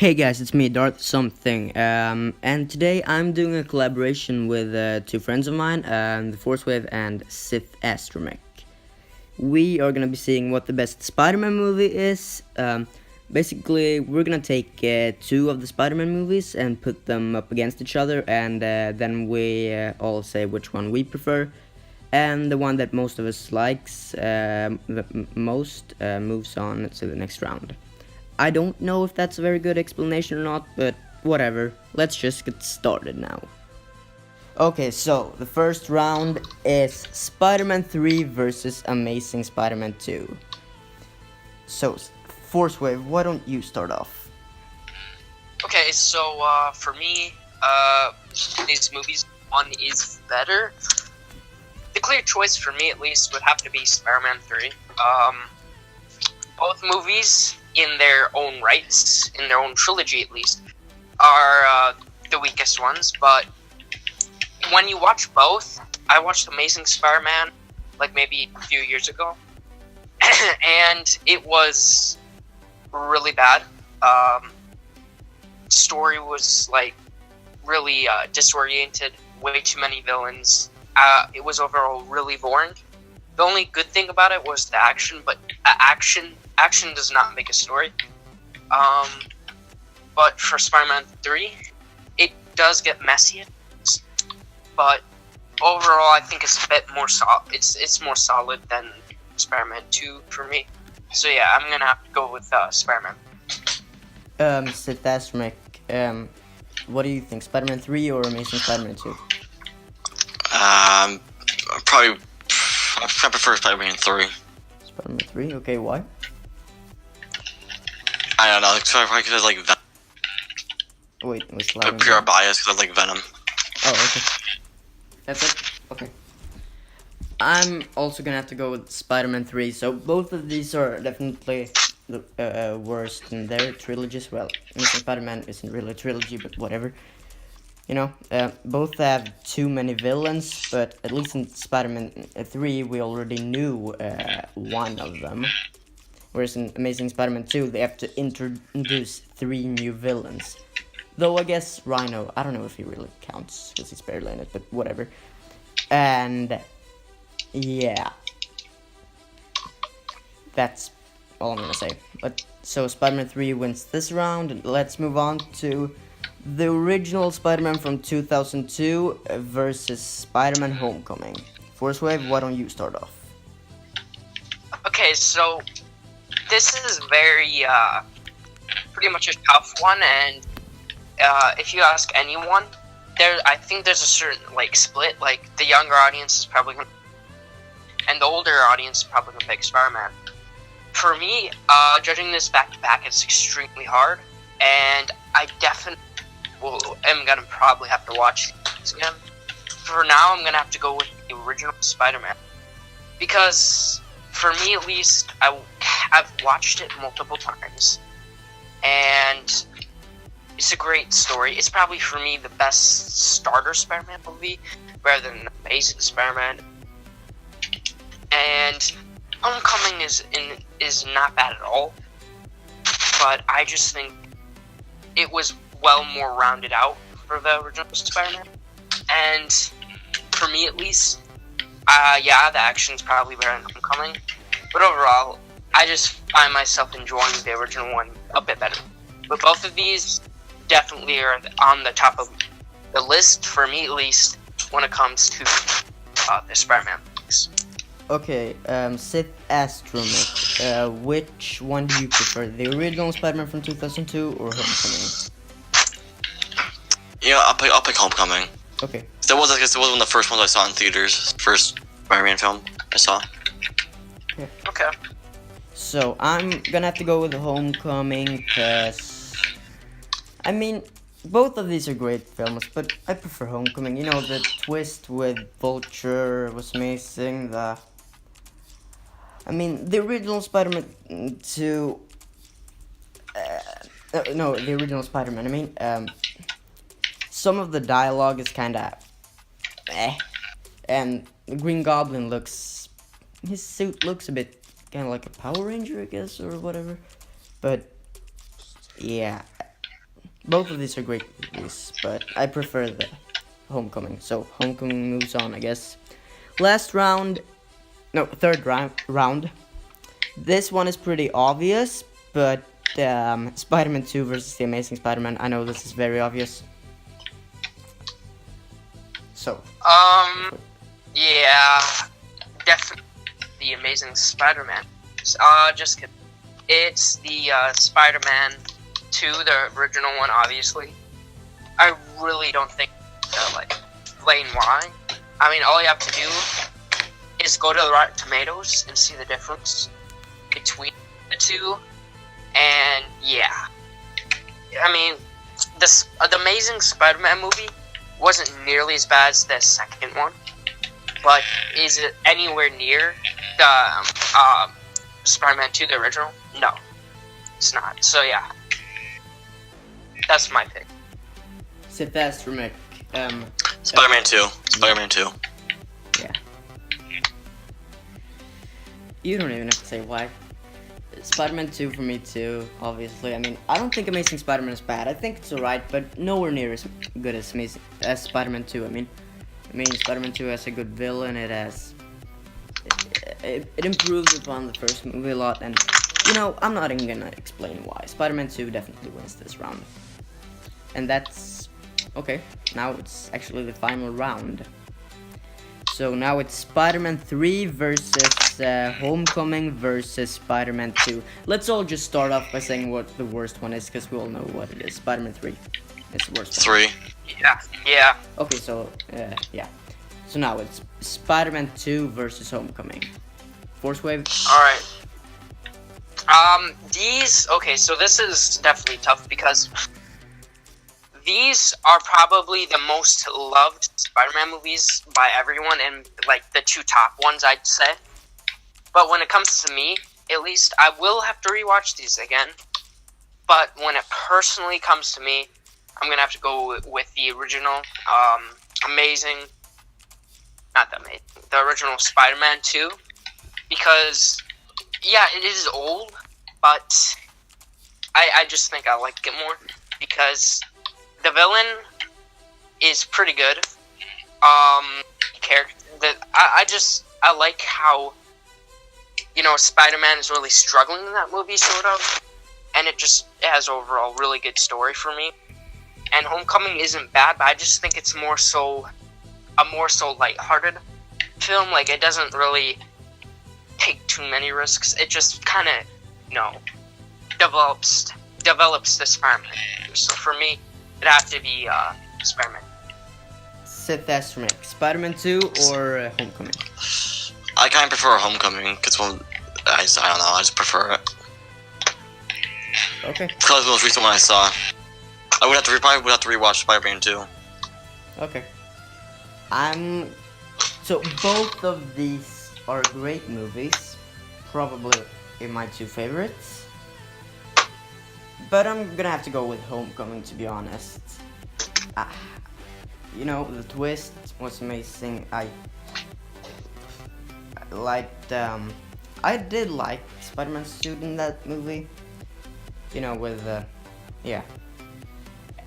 Hey guys, it's me, Darth Something, and today I'm doing a collaboration with two friends of mine, The Force Wave and Sith Astromech. We are gonna be seeing what the best Spider-Man movie is. Basically, we're gonna take two of the Spider-Man movies and put them up against each other, and then we all say which one we prefer. And the one that most of us likes most moves on to the next round. I don't know if that's a very good explanation or not, but whatever. Let's just get started now. Okay, so the first round is Spider-Man 3 versus Amazing Spider-Man 2. So, Force Wave, why don't you start off? Okay, so for me, these movies, one is better. The clear choice for me, at least, would have to be Spider-Man 3. Both movies, in their own rights, in their own trilogy at least, are the weakest ones. But when you watch both, I watched Amazing Spider-Man like maybe a few years ago, and it was really bad. Story was like really disoriented, way too many villains. It was overall really boring. The only good thing about it was the action, but action does not make a story. But for Spider-Man 3, it does get messy, but overall I think it's a bit more solid. It's more solid than Spider-Man 2 for me. So yeah, I'm gonna have to go with Spider-Man. Sith Astromech, what do you think, Spider-Man 3 or Amazing Spider-Man 2? Probably, I prefer Spider-Man 3. Spider-Man 3, okay, why? I don't know, probably because I like Venom. Wait, it was loud. Pure bias because I like Venom. Oh, okay. That's it? Okay. I'm also gonna have to go with Spider-Man 3, so both of these are definitely the worst in their trilogies. Well, Amazing Spider-Man isn't really a trilogy, but whatever. You know, both have too many villains, but at least in Spider-Man 3, we already knew one of them. Whereas in Amazing Spider-Man 2, they have to introduce 3 new villains. Though I guess Rhino, I don't know if he really counts, because he's barely in it, but whatever. And, yeah. That's all I'm gonna say. But, so Spider-Man 3 wins this round, and let's move on to the original Spider-Man from 2002 versus Spider-Man Homecoming. Force Wave, why don't you start off? Okay, so this is very pretty much a tough one, and if you ask anyone, I think there's a certain like split. Like the younger audience is probably gonna, and the older audience is probably gonna pick Spider-Man. For me, judging this back to back is extremely hard, and I definitely am gonna probably have to watch this again. For now, I'm gonna have to go with the original Spider-Man, because for me at least, I've watched it multiple times, and it's a great story. It's probably for me the best starter Spider-Man movie, rather than Amazing Spider-Man. And Homecoming is not bad at all, but I just think it was well more rounded out for the original Spider-Man. And for me at least, yeah, the action's probably better than Homecoming, but overall, I just find myself enjoying the original one a bit better. But both of these definitely are on the top of the list, for me at least, when it comes to the Spider-Man movies. Okay, Sith Astromech, which one do you prefer, the original Spider-Man from 2002 or Homecoming? Yeah, I'll pick Homecoming. Okay. That was one of the first ones I saw in theaters. First Spider-Man film I saw. Okay. So I'm gonna have to go with Homecoming, because I mean, both of these are great films, but I prefer Homecoming. You know, the twist with Vulture was amazing. The original Spider-Man 2. No, the original Spider-Man. Some of the dialogue is kinda and the Green Goblin his suit looks a bit kind of like a Power Ranger, I guess, or whatever. But yeah, both of these are great movies, but I prefer the Homecoming. So Homecoming moves on, I guess. Last round, no, third round. This one is pretty obvious, but Spider-Man 2 versus The Amazing Spider-Man. I know this is very obvious. So. Yeah, definitely The Amazing Spider-Man. Just kidding. It's the Spider-Man 2, the original one, obviously. I really don't think like explain why. I mean, all you have to do is go to the Rotten Tomatoes and see the difference between the two. And yeah, I mean, the Amazing Spider-Man movie wasn't nearly as bad as the second one, but is it anywhere near the Spider-Man 2, the original? No, it's not. So yeah, that's my pick. Sit fast, Mick. Spider-Man 2. Spider-Man 2. Yeah. You don't even have to say why. Spider-Man 2 for me too, obviously. I mean, I don't think Amazing Spider-Man is bad. I think it's alright, but nowhere near as good as Spider-Man 2. I mean, Spider-Man 2 has a good villain. It has... It improves upon the first movie a lot, and, you know, I'm not even gonna explain why. Spider-Man 2 definitely wins this round. And that's... Okay, now it's actually the final round. So now it's Spider-Man 3 versus Homecoming versus Spider-Man 2. Let's all just start off by saying what the worst one is, because we all know what it is. Spider-Man 3 is the worst one. 3. Yeah. Okay, so, yeah. So now it's Spider-Man 2 versus Homecoming. Force Wave? Alright. Okay, so this is definitely tough because these are probably the most loved Spider-Man movies by everyone, and like the two top ones, I'd say. But when it comes to me, at least, I will have to rewatch these again. But when it personally comes to me, I'm gonna have to go with the original, the original Spider-Man 2, because yeah, it is old, but I just think I like it more because the villain is pretty good. I like how, you know, Spider-Man is really struggling in that movie, sort of, and it has overall really good story for me. And Homecoming isn't bad, but I just think it's a more so lighthearted film. Like, it doesn't really take too many risks. It just kind of, you know, develops the Spider-Man. So for me, it'd have to be Spider-Man. Sit fast, Mick. Spider-Man 2 or Homecoming? I kind of prefer Homecoming, because, well, I don't know, I just prefer it. Okay. Because it was the most recent one I saw. I would have to probably have to rewatch Spider-Man 2. Okay. So both of these are great movies. Probably in my two favorites. But I'm gonna have to go with Homecoming, to be honest. You know, the twist was amazing. I did like Spider-Man's suit in that movie. You know, with yeah.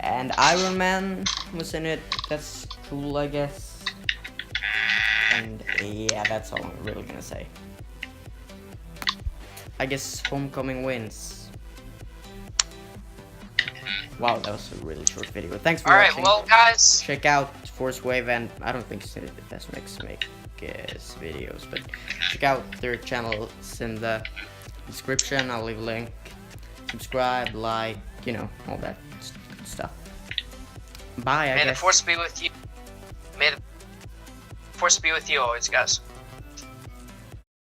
And Iron Man was in it. That's cool, I guess. And yeah, that's all I'm really gonna say. I guess Homecoming wins. Wow, that was a really short video. Thanks for watching. Alright, well, guys. Check out Force Wave, and I don't think that's makes videos, but check out their channels in the description. I'll leave a link. Subscribe, like, you know, all that stuff. Bye, I guess. May the Force be with you. May the Force be with you always, guys.